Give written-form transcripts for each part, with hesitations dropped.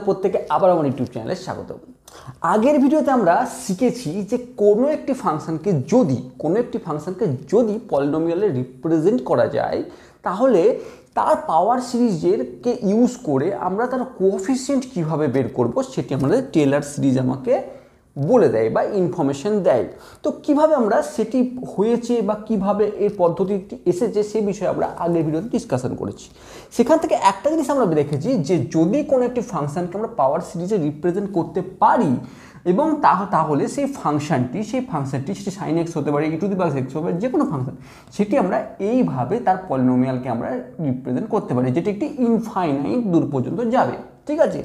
প্রত্যেকে আবার আমার ইউটিউব চ্যানেলে স্বাগত। আগের ভিডিওতে আমরা শিখেছি যে কোনো একটি ফাংশনকে যদি পলিনোমিয়ালে রিপ্রেজেন্ট করা যায় তাহলে তার পাওয়ার সিরিজেরকে ইউজ করে আমরা তার কোএফিসিয়েন্ট কিভাবে বের করব সেটি আমাদের টেলর সিরিজ আমাকে বলে দেয় বা ইনফরমেশন দেয়। তো কিভাবে আমরা সেটি হয়েছে বা কিভাবে এর পদ্ধতিটি এসেছে সে বিষয়ে আমরা আগের ভিডিওতে ডিসকাশন করেছি। সেখান থেকে একটা জিনিস আমরা দেখেছি যে যদি কোনো একটি ফাংশনকে আমরা পাওয়ার সিরিজে রিপ্রেজেন্ট করতে পারি এবং তাহলে সেই ফাংশনটি সেটি sin x হতে পারে, e to the power x হতে পারে, যে কোনো ফাংশন সেটি আমরা এইভাবে তার পলিনোমিয়ালকে আমরা রিপ্রেজেন্ট করতে পারি যেটি একটি ইনফাইনাইট দূর পর্যন্ত যাবে। ঠিক আছে,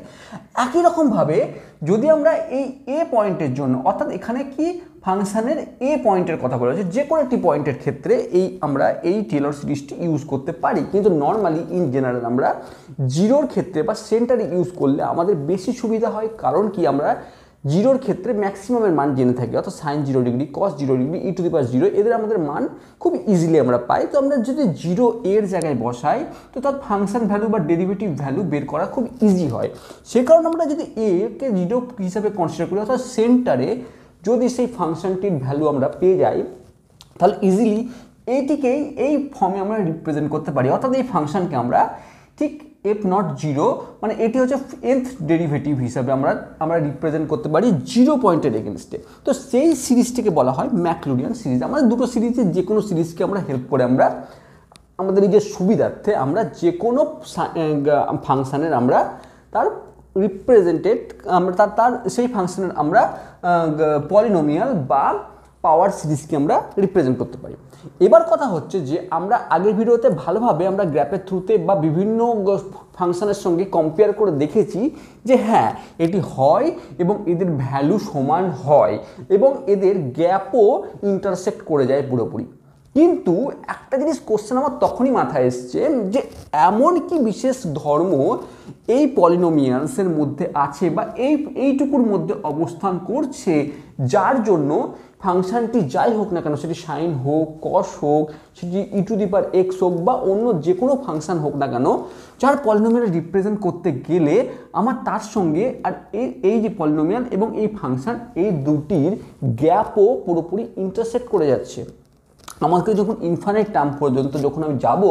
একই রকমভাবে যদি আমরা এই এ পয়েন্টের জন্য, অর্থাৎ এখানে কি ফাংশনের এ পয়েন্টের কথা বলা হচ্ছে, যে কোনো একটি পয়েন্টের ক্ষেত্রে আমরা এই টেলর সিরিজটি ইউজ করতে পারি, কিন্তু নর্মালি ইন জেনারেল আমরা জিরোর ক্ষেত্রে বা সেন্টারে ইউজ করলে আমাদের বেশি সুবিধা হয়। কারণ কি আমরা জিরোর ক্ষেত্রে ম্যাক্সিমামের মান জেনে থাকি, অর্থাৎ sin 0 degree, cos 0 degree, e to the power 0 এদের আমাদের মান খুব ইজিলি আমরা পাই। তো আমরা যদি 0 এর জায়গায় বসাই তো তার ফাংশন ভ্যালু বা ডেরিভেটিভ ভ্যালু বের করা খুব ইজি হয়। সে কারণে আমরা যদি কে 0 হিসাবে কনসিডার করি, অর্থাৎ সেন্টারে যদি সেই ফাংশনটির ভ্যালু আমরা পেয়ে যাই তাহলে ইজিলি এইটিকেই এই ফর্মে আমরা রিপ্রেজেন্ট করতে পারি। অর্থাৎ এই ফাংশনকে আমরা ঠিক f নট 0 মানে এটি হচ্ছে nth ডেরিভেটিভ হিসাবে আমরা রিপ্রেজেন্ট করতে পারি 0 পয়েন্টের এগেনস্টে। তো সেই সিরিজটিকে বলা হয় ম্যাকলোরিয়ান সিরিজ। আমাদের দুটো সিরিজের যে কোনো সিরিজকে আমরা হেল্প করে আমরা আমাদের নিজের সুবিধার্থে আমরা যে কোনো ফাংশনের আমরা তার রিপ্রেজেন্টেড আমরা তার সেই ফাংশনের আমরা পলিনোমিয়াল বা পাওয়ার সিরিজকে আমরা রিপ্রেজেন্ট করতে পারি। এবার কথা হচ্ছে যে আমরা আগের ভিডিওতে ভালোভাবে আমরা গ্রাফের থ্রুতে বা বিভিন্ন ফাংশনের সঙ্গে কম্পেয়ার করে দেখেছি যে হ্যাঁ এটি হয় এবং এদের ভ্যালু সমান হয় এবং এদের গ্যাপও ইন্টারসেক্ট করে যায় পুরোপুরি। কিন্তু একটা জিনিস কোশ্চেন আমার তখনই মাথায় এসছে যে এমন কি বিশেষ ধর্ম এই পলিনোমিয়ালসের মধ্যে আছে বা এইটুকুর মধ্যে অবস্থান করছে যার জন্য ফাংশনটি যাই হোক না কেন, সেটি সাইন হোক, কস হোক, সেটি ই টু দি পাওয়ার এক্স হোক বা অন্য যে কোনো ফাংশন হোক না কেন, যার পলিনোমিয়াল রিপ্রেজেন্ট করতে গেলে আমার তার সঙ্গে আর এই যে পলিনোমিয়াল এবং এই ফাংশন এই দুটির গ্যাপও পুরোপুরি ইন্টারসেক্ট করে যাচ্ছে। আমাকে যখন ইনফাইনাইট টার্ম পর্যন্ত যখন আমি যাব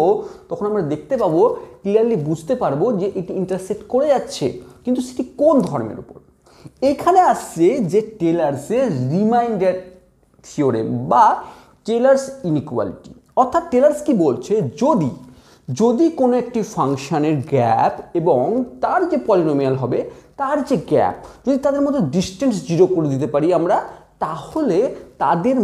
তখন আমরা দেখতে পাবো, ক্লিয়ারলি বুঝতে পারবো যে এটি ইন্টারসেক্ট করে যাচ্ছে, কিন্তু সেটি কোন ধর্মের উপর। এখানে আসছে যে টেলার্সের রিমাইন্ডার থিওরেম বা টেলার্স ইনইকুয়ালিটি। অর্থাৎ টেলার্স কি বলছে, যদি কোনো একটি ফাংশনের গ্যাপ এবং তার যে পলিনোমিয়াল হবে তার যে গ্যাপ যদি তাদের মধ্যে ডিস্টেন্স 0 করে দিতে পারি আমরা, তাহলে তাদের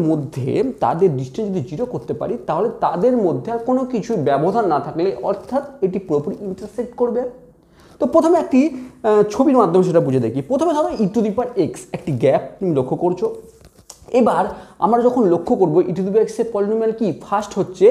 ডিস্টেন্স যদি 0 করতে পারি তাহলে তাদের মধ্যে আর কোনো কিছু ব্যবধান না থাকলে অর্থাৎ এটি পুরোপুরি ইন্টারসেক্ট করবে। তো প্রথমে একটি ছবির মাধ্যমে সেটা বুঝে দেখি। প্রথমে ধরো ই টু দি পাওয়ার এক্স একটি গ্যাপ তুমি লক্ষ্য করছো। এবার আমরা যখন লক্ষ্য করবো ই টু দি পাওয়ার এক্সের পলিনোমিয়াল কি, ফার্স্ট হচ্ছে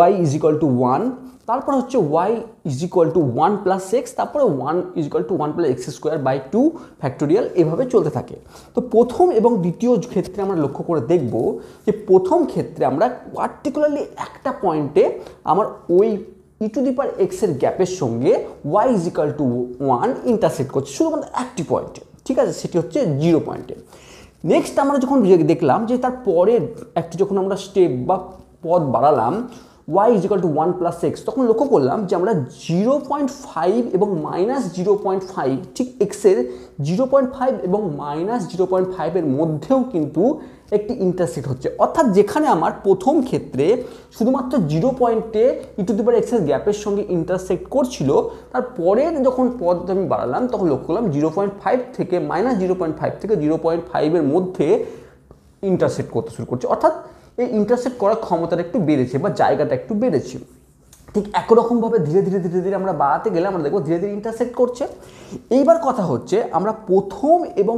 y ইজ ইকুয়াল টু 1, তারপর হচ্ছে y is equal to 1 plus x, তারপরে 1 is equal to 1 plus x square by 2 factorial, এভাবে চলতে থাকে। তো প্রথম এবং দ্বিতীয় ক্ষেত্রে আমরা লক্ষ্য করে দেখব যে প্রথম ক্ষেত্রে আমরা পার্টিকুলারলি একটা পয়েন্টে আমার ওই ই টু দি পাওয়ার এক্সের গ্যাপের সঙ্গে y is equal to 1 intersect করছে শুধুমাত্র একটি পয়েন্টে। ঠিক আছে, সেটি হচ্ছে 0 পয়েন্টে। নেক্সট আমরা যখন দেখলাম যে তার পরের একটি যখন আমরা স্টেপ বা পদ বাড়ালাম y is equal to 1 plus x, তখন লক্ষ্য করলাম যে আমরা 0.5 এবং মাইনাস 0.5 ঠিক এক্সের 0.5 এবং মাইনাস 0.5 এর মধ্যেও কিন্তু একটি ইন্টারসেক্ট হচ্ছে। অর্থাৎ যেখানে আমার প্রথম ক্ষেত্রে শুধুমাত্র 0 পয়েন্টে ই টু দি পাওয়ার এক্সের গ্যাপের সঙ্গে ইন্টারসেক্ট করছিল, তারপরের যখন পদ আমি বাড়ালাম তখন লক্ষ্য করলাম 0.5 থেকে মাইনাস 0.5 থেকে 0.5 এর মধ্যে ইন্টারসেক্ট করতে শুরু করছে। অর্থাৎ এই ইন্টারসেক্ট করার ক্ষমতাটা একটু বেড়েছে বা জায়গাটা একটু বেড়েছে। ঠিক একরকমভাবে ধীরে ধীরে আমরা বাড়াতে গেলে আমরা দেখবো ধীরে ধীরে ইন্টারসেক্ট করছে। এইবার কথা হচ্ছে আমরা প্রথম এবং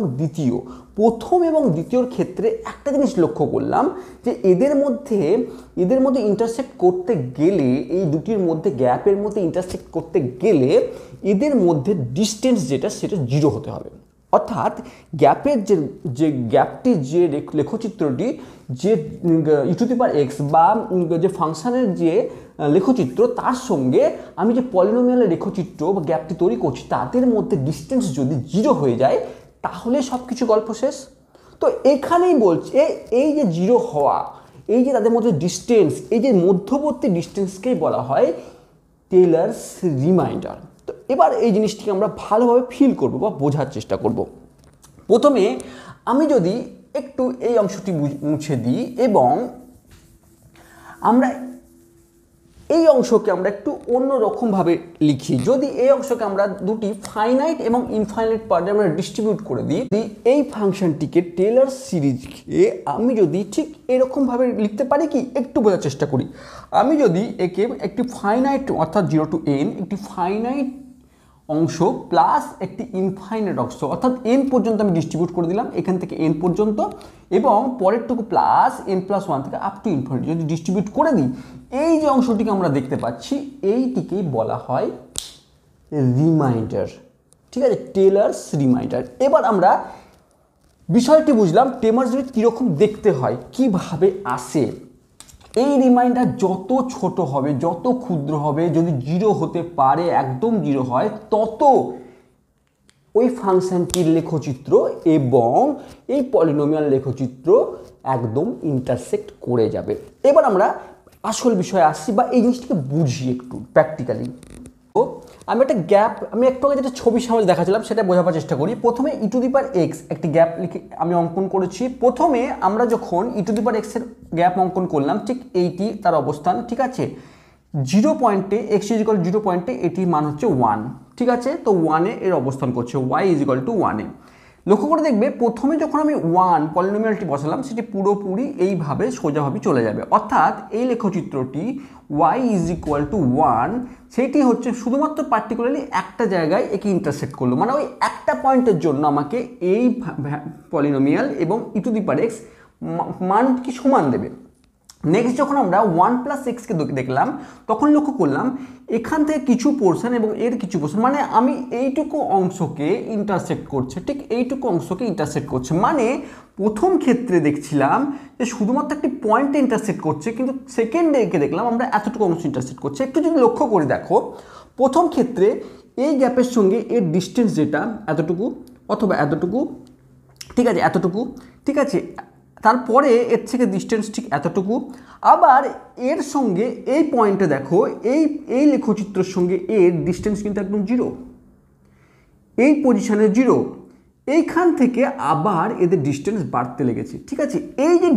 দ্বিতীয়র ক্ষেত্রে একটা জিনিস লক্ষ্য করলাম যে এদের মধ্যে ইন্টারসেক্ট করতে গেলে, এই দুটির মধ্যে গ্যাপের মধ্যে ইন্টারসেক্ট করতে গেলে এদের মধ্যে ডিস্টেন্স যেটা সেটা 0 হতে হবে। অর্থাৎ গ্যাপের যে গ্যাপটি যে লেখচিত্রটি যে e⁴x বা যে ফাংশনের যে লেখচিত্র তার সঙ্গে আমি যে পলিনোমিয়ালের লেখচিত্র বা গ্যাপটি তৈরি করছি তাদের মধ্যে ডিস্টেন্স যদি 0 হয়ে যায় তাহলে সব কিছু গল্প শেষ। তো এখানেই বলছে এই যে 0 হওয়া, এই যে তাদের মধ্যে ডিস্টেন্স, এই যে মধ্যবর্তী ডিস্টেন্সকেই বলা হয় টেইলার্স রিমাইন্ডার। তো এবার এই জিনিসটিকে আমরা ভালোভাবে ফিল করব বা বোঝার চেষ্টা করব। প্রথমে আমি যদি একটু এই অংশটি মুছে দিই এবং আমরা এই অংশকে আমরা একটু অন্যরকমভাবে লিখি, যদি এই অংশকে আমরা দুটি ফাইনাইট এবং ইনফাইনাইট পার্টে আমরা ডিস্ট্রিবিউট করে দিই, এই ফাংশনটিকে টেইলর সিরিজকে আমি যদি ঠিক এরকমভাবে লিখতে পারি, কি একটু বোঝার চেষ্টা করি। আমি যদি একে একটি ফাইনাইট অর্থাৎ 0 to n একটি ফাইনাইট অংশ প্লাস একটি ইনফাইনাইট অংশ অর্থাৎ n পর্যন্ত আমি ডিস্ট্রিবিউট করে দিলাম, এখান থেকে n পর্যন্ত, এবং পরেরটুকু প্লাস n+1 থেকে আপ টু ইনফিনিটি যদি ডিস্ট্রিবিউট করে দিই, এই যে অংশটিকে আমরা দেখতে পাচ্ছি এইটিকেই বলা হয় রিমাইন্ডার। ঠিক আছে, টেইলার্স রিমাইন্ডার। এবার আমরা বিষয়টি বুঝলাম টেইলার্স রিমাইন্ডার কীরকম দেখতে হয়, কিভাবে আসে। এই রিমাইন্ডার যত ছোট হবে, যত ক্ষুদ্র হবে, যদি 0 হতে পারে, একদম 0 হয়, তত ওই ফাংশনটির লেখচিত্র এবং এই পলিনোমিয়াল লেখচিত্র একদম ইন্টারসেক্ট করে যাবে। এবার আমরা আসল বিষয়ে আসছি বা এই জিনিসটাকে বুঝি একটু প্র্যাকটিক্যালি। তো আমি একটা গ্যাপ, আমি একটু আগে যেটা ছবির সামনে দেখাচ্ছিলাম সেটা বোঝাবার চেষ্টা করি। প্রথমে e⁴x একটি গ্যাপ লিখে আমি অঙ্কন করেছি। প্রথমে আমরা যখন e⁴x এর গ্যাপ অঙ্কন করলাম, ঠিক এইটি তার অবস্থান, ঠিক আছে, 0 পয়েন্টে, x = 0 পয়েন্টে এটির মান হচ্ছে 1, ঠিক আছে। তো 1-এ এর অবস্থান করছে, y = 1-এ। লক্ষ্য করে দেখবে প্রথমে যখন আমি 1 পলিনোমিয়ালটি বসালাম সেটি পুরোপুরি এইভাবে সোজাভাবে চলে যাবে, অর্থাৎ এই লেখচিত্রটি y = 1 সেটি হচ্ছে শুধুমাত্র পার্টিকুলারলি একটা জায়গায় একে ইন্টারসেক্ট করলো, মানে ওই একটা পয়েন্টের জন্য আমাকে এই পলিনোমিয়াল এবং e⁴x মানটি সমান দেবে। নেক্সট যখন আমরা 1+x-কে দেখলাম তখন লক্ষ্য করলাম এখান থেকে কিছু পোর্শন এবং এর কিছু পোর্শন, মানে আমি এইটুকু অংশকে ইন্টারসেক্ট করছে, ঠিক এইটুকু অংশকে ইন্টারসেক্ট করছে, মানে প্রথম ক্ষেত্রে দেখছিলাম যে শুধুমাত্র একটি পয়েন্টে ইন্টারসেক্ট করছে, কিন্তু সেকেন্ডে একে দেখলাম আমরা এতটুকু অংশ ইন্টারসেক্ট করছে। একটু যদি লক্ষ্য করে দেখো, প্রথম ক্ষেত্রে এই গ্যাপের সঙ্গে এর ডিস্টেন্স যেটা এতটুকু অথবা এতটুকু, ঠিক আছে, এতটুকু, ঠিক আছে, তারপরে এর থেকে ডিস্টেন্স ঠিক এতটুকু, আবার এর সঙ্গে এই পয়েন্টে দেখো এই লেখচিত্রের সঙ্গে এর ডিস্টেন্স কিন্তু একদম 0, এই পজিশনে 0, এইখান থেকে আবার এদের ডিস্টেন্স বাড়তে লেগেছে, ঠিক আছে। এই যে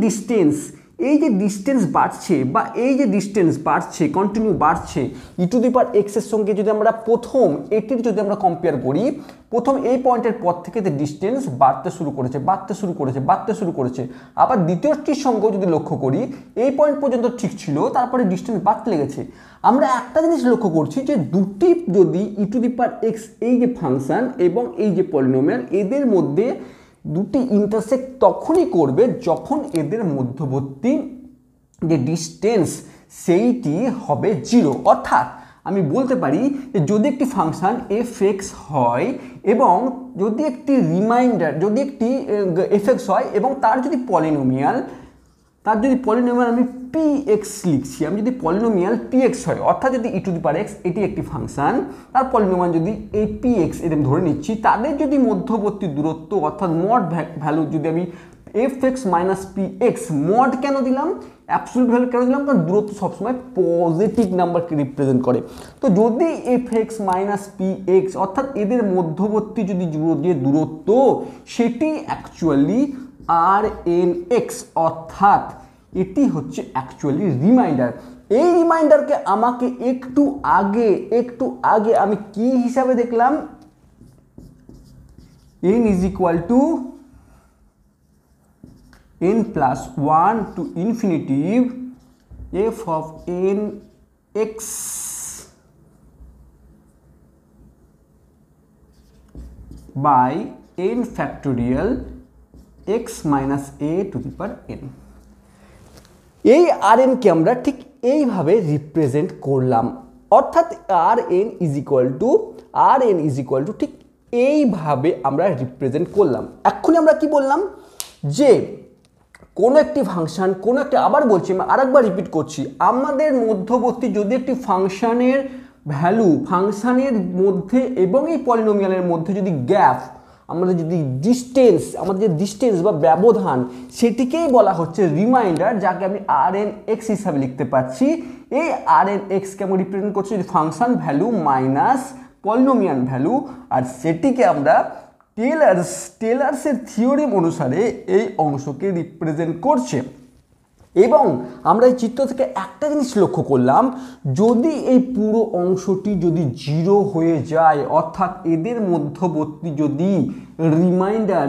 ডিস্টেন্স বাড়ছে বা এই যে ডিস্টেন্স বাড়ছে, কন্টিনিউ বাড়ছে, e⁴x এর সঙ্গে যদি আমরা প্রথম এটির যদি আমরা কম্পেয়ার করি, প্রথম এই পয়েন্টের পর থেকে যে ডিস্টেন্স বাড়তে শুরু করেছে, আবার দ্বিতীয়টির সঙ্গেও যদি লক্ষ্য করি এই পয়েন্ট পর্যন্ত ঠিক ছিল, তারপরে ডিস্টেন্স বাড়তে লেগেছে। আমরা একটা জিনিস লক্ষ্য করছি যে দুটি যদি e⁴x এই যে ফাংশন এবং এই যে পলিনোমিয়াল এদের মধ্যে দুটি ইন্টারসেক্ট তখনই করবে যখন এদের মধ্যবর্তী যে ডিস্টেন্স সেইটি হবে 0। অর্থাৎ আমি বলতে পারি যে যদি একটি ফাংশন f(x) হয় এবং যদি একটি রিমাইন্ডার, যদি একটি f(x) হয় এবং তার যদি পলিনোমিয়াল আমি px লিখছি, আমি যদি পলিনোমিয়াল px হয়, অর্থাৎ যদি e⁴x এটি একটি ফাংশন, তার পলিনোমিয়াল যদি এই px এরকম ধরে নিচ্ছি, তাদের যদি মধ্যবর্তী দূরত্ব অর্থাৎ মড ভ্যালু যদি আমি fx - px, মড কেন দিলাম, অ্যাবসলিউট ভ্যালু কেন দিলাম, কারণ দূরত্ব সবসময় পজিটিভ নাম্বারকে রিপ্রেজেন্ট করে। তো যদি fx - px অর্থাৎ এদের মধ্যবর্তী যদি যে দূরত্ব সেটি অ্যাকচুয়ালি Rnx, অর্থাৎ এটি হচ্ছে অ্যাকচুয়ালি রিমাইন্ডার। এই রিমাইন্ডারকে আমাকে একটু আগে আমি কি হিসাবে দেখলাম, n = n+1 to infinity f of nx by n factorial x minus a to the power n। এই Rn কে আমরা ঠিক এইভাবে রিপ্রেজেন্ট করলাম, অর্থাৎ Rn is equal to ঠিক এইভাবে আমরা রিপ্রেজেন্ট করলাম। এক্ষুনি আমরা কি বললাম যে কোনো একটি ফাংশন, কোনো একটা, আবার বলছি, আরেকবার রিপিট করছি, আমাদের মধ্যবর্তী যদি একটি ফাংশনের ভ্যালু, ফাংশনের মধ্যে এবং এই পলিনোমিয়ালের মধ্যে যদি গ্যাপ, আমাদের যদি ডিস্টেন্স, আমাদের যে ডিস্টেন্স বা ব্যবধান, সেটিকেই বলা হচ্ছে রিমাইন্ডার, যাকে আমি Rn(x) হিসাবে লিখতে পারছি। এই Rn(x)কে আমি রিপ্রেজেন্ট করছি function value minus polynomial value, আর সেটিকে আমরা টেলার্সের থিওরেম অনুসারে এই অংশকে রিপ্রেজেন্ট করছে। এবং আমরা এই চিত্র থেকে একটা জিনিস লক্ষ্য করলাম, যদি এই পুরো অংশটি যদি 0 হয়ে যায়, অর্থাৎ এদের মধ্যবর্তী যদি রিমাইন্ডার,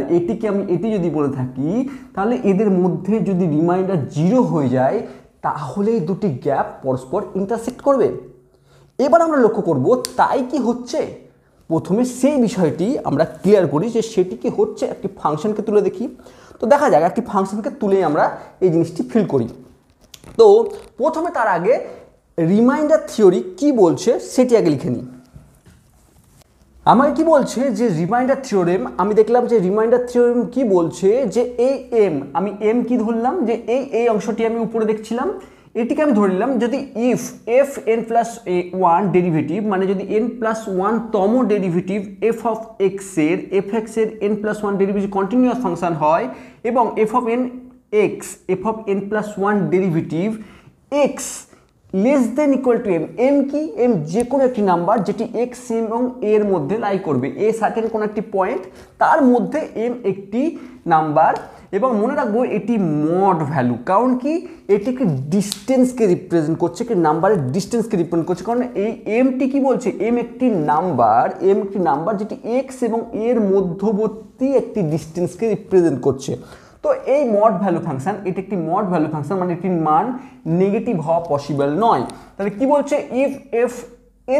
এটি যদি বলে থাকি, তাহলে এদের মধ্যে যদি রিমাইন্ডার 0 হয়ে যায়, তাহলে এই দুটি গ্যাপ পরস্পর ইন্টারসেক্ট করবে। এবার আমরা লক্ষ্য করব তাই কি হচ্ছে। প্রথমে সেই বিষয়টি আমরা ক্লিয়ার করি যে সেটি কি হচ্ছে। একটি ফাংশনকে তুলে দেখি। তো দেখা যাক, একটি ফাংশনকে তুলেই আমরা এই জিনিসটি ফিল করি। তো প্রথমে তার আগে রিমাইন্ডার থিওরি কি বলছে সেটি আগে লিখে নিই। আমাকে কি বলছে যে রিমাইন্ডার থিওরেম, আমি দেখলাম যে রিমাইন্ডার থিওরেম কি বলছে যে এই আমি এম কি ধরলাম, যে এই অংশটি আমি উপরে দেখছিলাম, এটিকে আমি ধরে নিলাম যদি if f n plus one derivative, মানে যদি এন প্লাস ওয়ান তম ডেরিভেটিভ এফ অফ এক্সের n plus one derivative continuous function হয়, এবং f of n plus one derivative x less than equal to m কি, এম যে কোনো একটি নাম্বার যেটি এক্স এবং এর মধ্যে লাই করবে, এ সার্টেন কোনো একটি পয়েন্ট, তার মধ্যে এম একটি নাম্বার। এবং মনে রাখবো এটি মড ভ্যালু, কারণ কি এটিকে ডিস্টেন্সকে রিপ্রেজেন্ট করছে, কি নাম্বারের ডিস্টেন্সকে রিপ্রেজেন্ট করছে, কারণ এই এমটি কি বলছে, এম একটি নাম্বার যেটি এক্স এবং এর মধ্যবর্তী একটি ডিস্টেন্সকে রিপ্রেজেন্ট করছে। তো এই মড ভ্যালু ফাংশন, এটি একটি মড ভ্যালু ফাংশন, মানে এটির মান নেগেটিভ হওয়া পসিবল নয়। তাহলে কি বলছে, if F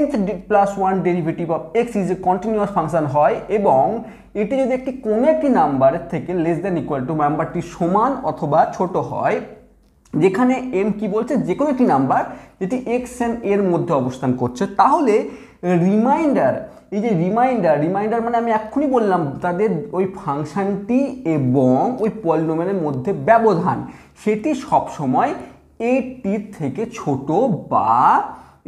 nth plus one derivative of x is a continuous function হয়, এবং এটি যদি একটি কোনো একটি নাম্বারের থেকে লেস দেন ইকুয়াল টু, নাম্বারটি সমান অথবা ছোট হয়, যেখানে এম কি বলছে যে কোনো একটি নাম্বার যেটি এক্স এন্ড এর মধ্যে অবস্থান করছে, তাহলে রিমাইন্ডার, এই যে রিমাইন্ডার মানে আমি এক্ষুনি বললাম তাদের ওই ফাংশনটি এবং ওই পলিনোমিয়ালের মধ্যে ব্যবধান, সেটি সবসময় এটির থেকে ছোট বা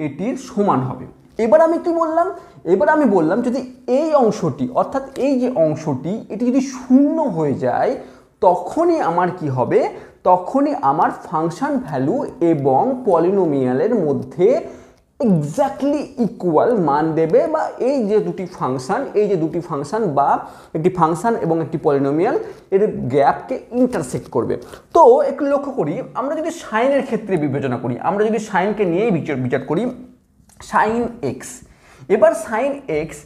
এটির সমান হবে। এবার আমি কি বললাম, এবার আমি বললাম যদি এই অংশটি, অর্থাৎ এই যে অংশটি, এটি যদি শূন্য হয়ে যায়, তখনই আমার কি হবে, তখনই আমার ফাংশন ভ্যালু এবং পলিনোমিয়ালের মধ্যে এক্স্যাক্টলি ইকুয়াল মান দেবে, বা এই যে দুটি ফাংশন বা একটি ফাংশন এবং একটি পলিনোমিয়াল এর গ্যাপকে ইন্টারসেক্ট করবে। তো একটু লক্ষ্য করি, আমরা যদি সাইনের ক্ষেত্রে বিবেচনা করি, আমরা যদি সাইনকে নিয়েই বিচার করি, সাইন এক্স, এবার সাইন এক্স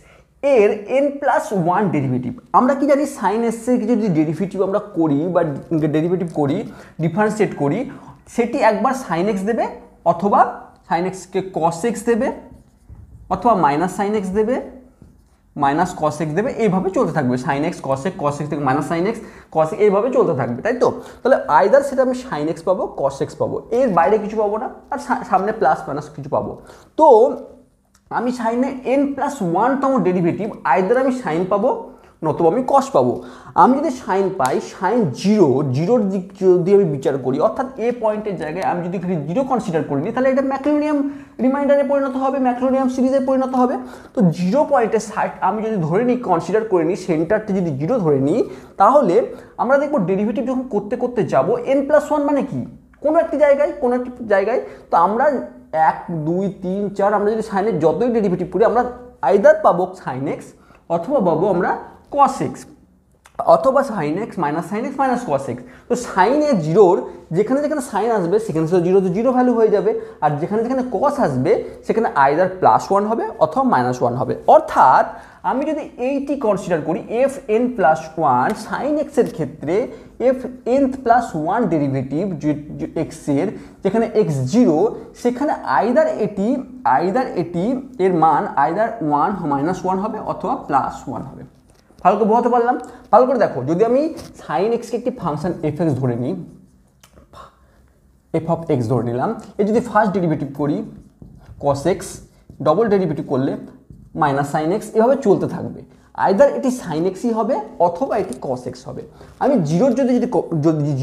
এর n প্লাস ওয়ান ডেরিভেটিভ, আমরা কি জানি সাইন এক্সের যদি ডেরিভেটিভ আমরা করি বা ডিফারেন্সিয়েট করি, সেটি একবার সাইন এক্স দেবে, অথবা সাইন এক্সকে কস এক্স দেবে, অথবা মাইনাস সাইন এক্স দেবে, মাইনাস কস এক্স দেবে, এইভাবে চলতে থাকবে। সাইন এক্স কস এক্স থেকে minus sine x cos x, এইভাবে চলতে থাকবে, তাই তো? তাহলে আইদার সেটা আমি সাইন এক্স পাবো, কস এক্স পাবো, এর বাইরে কিছু পাবো না, আর সামনে প্লাস মাইনাস কিছু পাবো। তো আমি সাইনে এন প্লাস ওয়ান তম ডেরিভেটিভ, আইদার আমি সাইন পাবো নতুবা আমি কস পাবো। আমি যদি সাইন পাই, সাইন জিরোর দিক যদি আমি বিচার করি, অর্থাৎ এ পয়েন্টের জায়গায় আমি যদি এখানে জিরো কনসিডার করি, তাহলে এটা ম্যাক্লোনিয়াম রিমাইন্ডারে পরিণত হবে, ম্যাক্লোনিয়াম সিরিজে পরিণত হবে। তো জিরো পয়েন্টের সাইড আমি যদি ধরে নিই, কনসিডার করে নিই, সেন্টারটি যদি জিরো ধরে নিই, তাহলে আমরা দেখবো ডেরিভেটিভ যখন করতে যাব, এন প্লাস ওয়ান মানে কি, কোনো একটি জায়গায়, তো আমরা 1 2 3 4 আমরা যদি সাইনের যতই ডেরিভেটিভ করি, আমরা আইদার পাবো সাইন এক্স, অথবা পাবো আমরা কস এক্স, অথবা sine x minus cos x. তো সাইন এ জিরোর যেখানে সাইন আসবে সেখানে জিরো তো জিরো ভ্যালু হয়ে যাবে, আর যেখানে কস আসবে সেখানে আইদার প্লাস ওয়ান হবে অথবা মাইনাস ওয়ান হবে। অর্থাৎ আমি যদি এইটি কনসিডার করি, F n plus one sine এক্সের ক্ষেত্রে F nth plus one derivative এক্সের, যেখানে এক্স জিরো, সেখানে আইদার এটি এর মান আইদার ওয়ান মাইনাস ওয়ান হবে অথবা প্লাস ওয়ান হবে। ভালো করে বোঝাতে পারলাম? ভালো করে দেখো, যদি আমি সাইন এক্সকে একটি ফাংশন এফ এক্স ধরে নিই, এফ অফ এক্স ধরে নিলাম, এর যদি ফার্স্ট ডেরিভেটিভ করি কস এক্স, ডবল ডেরিভেটিভ করলে মাইনাস সাইন এক্স, এভাবে চলতে থাকবে। আইদার এটি সাইন এক্সই হবে অথবা এটি কস এক্স হবে। আমি জিরোর যদি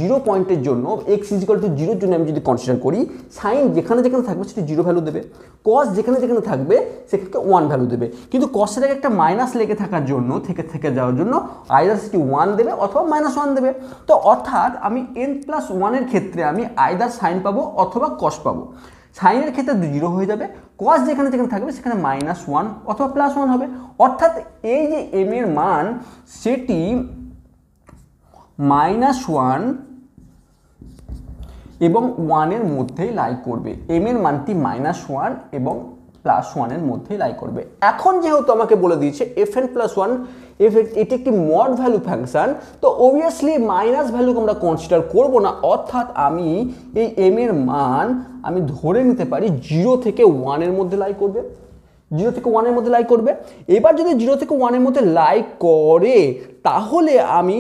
0 পয়েন্টের জন্য এক্স ইজ ইকুয়াল টু 0-র জন্য আমি যদি কনসিডার করি, সাইন যেখানে যেখানে থাকবে সেটি 0 ভ্যালু দেবে, কস যেখানে যেখানে থাকবে সেখানে 1 ভ্যালু দেবে। কিন্তু কসের আগে একটা মাইনাস লেগে থাকার জন্য থেকে যাওয়ার জন্য আইদার সেটি 1 দেবে অথবা -1 দেবে। তো অর্থাৎ আমি n+1 ক্ষেত্রে আমি আইদার সাইন পাবো অথবা কস পাবো। সাইনের ক্ষেত্রে 0 হয়ে যাবে, কস যেখানে যেখানে থাকবে সেখানে -1 অথবা +1 হবে। অর্থাৎ এই যে m এর মান সেটি -1 এবং 1 এর মধ্যেই লাই করবে। m এর মানটি -1 এবং +1 এর মধ্যেই লাই করবে। এখন যেহেতু আমাকে বলে দিয়েছে fn+1 এটি একটি মড ভ্যালু ফাংশন, তো অবভিয়াসলি মাইনাস ভ্যালুকে আমরা কনসিডার করব না। অর্থাৎ আমি এই m এর মান আমি ধরে নিতে পারি 0 থেকে 1 এর মধ্যে লাই করবে, 0 থেকে 1 এর মধ্যে লাই করবে। এবার যদি 0 থেকে 1 এর মধ্যে লাই করে তাহলে আমি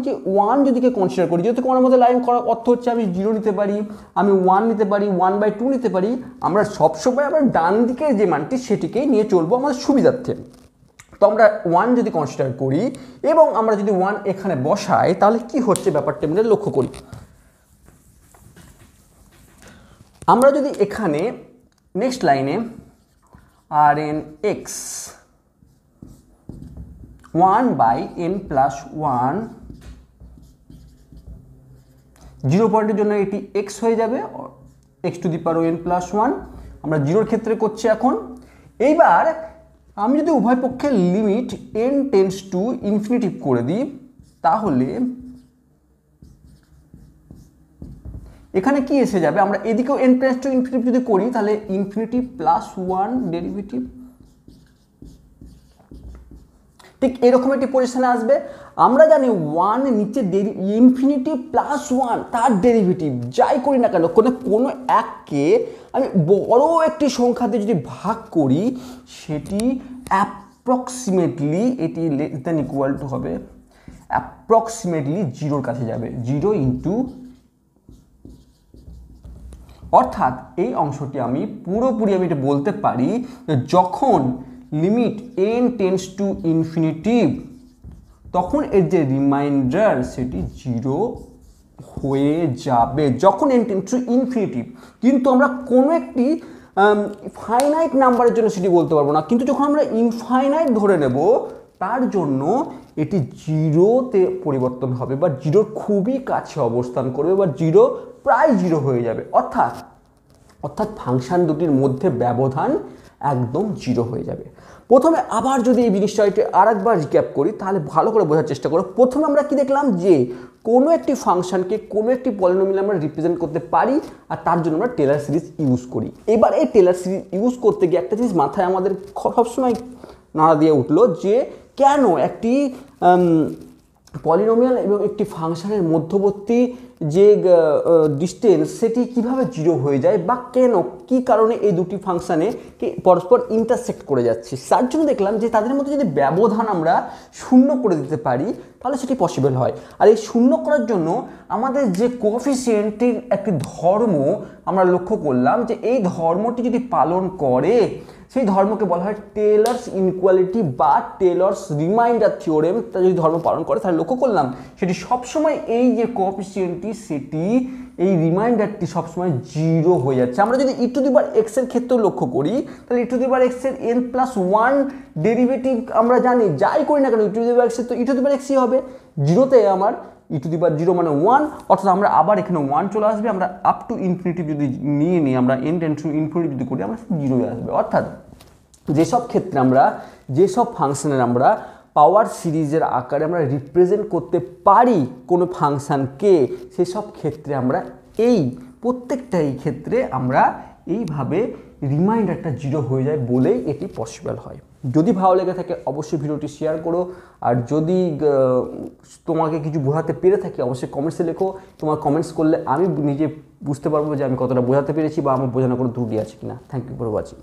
যে 1 যদিকে কনসিডার করি, 0 থেকে 1 এর মধ্যে লাইন করার অর্থ হচ্ছে আমি 0 নিতে পারি, আমি 1 নিতে পারি, 1/2 নিতে পারি। আমরা সবসময় আবার ডান দিকের যে মানটি সেটিকেই নিয়ে চলবো আমাদের সুবিধার্থে। তো আমরা 1 যদি কনসিডার করি এবং আমরা যদি 1 এখানে বসাই তাহলে কি হচ্ছে ব্যাপারটা আমরা লক্ষ্য করি। আমরা যদি এখানে নেক্সট লাইনে Rn(x) 1/n+1, 0 পয়েন্টের জন্য এটি x হয়ে যাবে, x⁴n+1 আমরা 0-র ক্ষেত্রে করছি এখন। এইবার আমি যদি উভয় পক্ষের লিমিট n টেন্ডস টু ∞ করে দিই তাহলে এখানে কি এসে যাবে, আমরা এদিকেও n⁻∞ যদি করি তাহলে ∞+1 ডেরিভেটিভ ঠিক এরকম একটি পজিশনে আসবে। আমরা জানি 1 নিচে ∞+1 তার ডেরিভেটিভ যাই করি না কেন কোনো এককে আমি বড় একটি সংখ্যা দিয়ে যদি ভাগ করি সেটি অ্যাপ্রক্সিমেটলি এটি লেস দ্যান ইকুয়াল টু হবে অ্যাপ্রক্সিমেটলি 0-র কাছে যাবে, 0 ইন্টু। অর্থাৎ এই অংশটি আমি পুরোপুরি আমি এটা বলতে পারি যখন লিমিট n টেন্ডস টু ∞, তখন এর যে রিমাইন্ডার সেটি 0 হয়ে যাবে যখন n টেন্ডস টু ∞। কিন্তু আমরা কোনো একটি ফাইনাইট নাম্বারের জন্য সেটি বলতে পারবো না, কিন্তু যখন আমরা ইনফাইনাইট ধরে নেব তার জন্য এটি 0-তে পরিবর্তন হবে বা 0-র খুবই কাছে অবস্থান করবে বা 0 প্রায় 0 হয়ে যাবে। অর্থাৎ ফাংশন দুটির মধ্যে ব্যবধান একদম 0 হয়ে যাবে। প্রথমে আবার যদি এই জিনিসটাকে আরেকবার রিক্যাপ করি তাহলে ভালো করে বোঝার চেষ্টা করো। প্রথমে আমরা কি দেখলাম যে কোনো একটি ফাংশনকে কোনো একটি পলিনোমিয়াল আমরা রিপ্রেজেন্ট করতে পারি আর তার জন্য আমরা টেলর সিরিজ ইউজ করি। এবার এই টেলর সিরিজ ইউজ করতে গিয়ে একটা জিনিস মাথায় আমাদের সবসময় নাড়া দিয়ে উঠলো যে কেন একটি পলিনোমিয়াল এবং একটি ফাংশনের মধ্যবর্তী যে ডিস্টেন্স সেটি কিভাবে 0 হয়ে যায় বা কেন কি কারণে এই দুটি ফাংশনে পরস্পর ইন্টারসেক্ট করে যাচ্ছে। তার জন্য দেখলাম যে তাদের মধ্যে যদি ব্যবধান আমরা 0 করে দিতে পারি তাহলে সেটি পসিবল হয়। আর এই 0 করার জন্য আমাদের যে কোএফিসিয়েন্টের একটি ধর্ম আমরা লক্ষ্য করলাম যে এই ধর্মটি যদি পালন করে সেই ধর্মকে বলা হয় টেলর্স ইনইকুয়ালিটি বা টেলর্স রিমাইন্ডার থিওরেম। তা যদি ধর্ম পালন করে তাহলে লক্ষ্য করলাম সেটি সবসময় এই যে কোএফিসিয়েন্টটি সেটি এই রিমাইন্ডারটি সবসময় 0 হয়ে যাচ্ছে। আমরা যদি e⁻x এর ক্ষেত্রেও লক্ষ্য করি তাহলে e⁻x এর n+1 ডেরিভেটিভ আমরা জানি যাই করি না কেন e⁻x এর তো e⁻xই হবে, 0-তে আমার e⁻0 মানে 1, অর্থাৎ আমরা আবার এখানে 1 চলে আসবে। আমরা আপ টু ইনফিনিটি যদি নিয়ে নিই আমরা n∞ যদি করি আমরা 0 আসবে। অর্থাৎ যেসব ক্ষেত্রে আমরা যেসব ফাংশনের আমরা পাওয়ার সিরিজের আকারে আমরা রিপ্রেজেন্ট করতে পারি কোনো ফাংশনকে সেসব ক্ষেত্রে আমরা এই প্রত্যেকটাই ক্ষেত্রে আমরা এইভাবে রিমাইন্ডারটা 0 হয়ে যায় বলেই এটি পসিবল হয়। যদি ভালো লেগে থাকে অবশ্যই ভিডিওটি শেয়ার করো, আর যদি তোমাকে কিছু বোঝাতে পেরে থাকি অবশ্যই কমেন্টসে লেখো। তোমার কমেন্টস করলে আমি নিজে বুঝতে পারবো যে আমি কতটা বোঝাতে পেরেছি বা আমার বোঝানোর কোনো ত্রুটি আছে কিনা। Thank you for watching.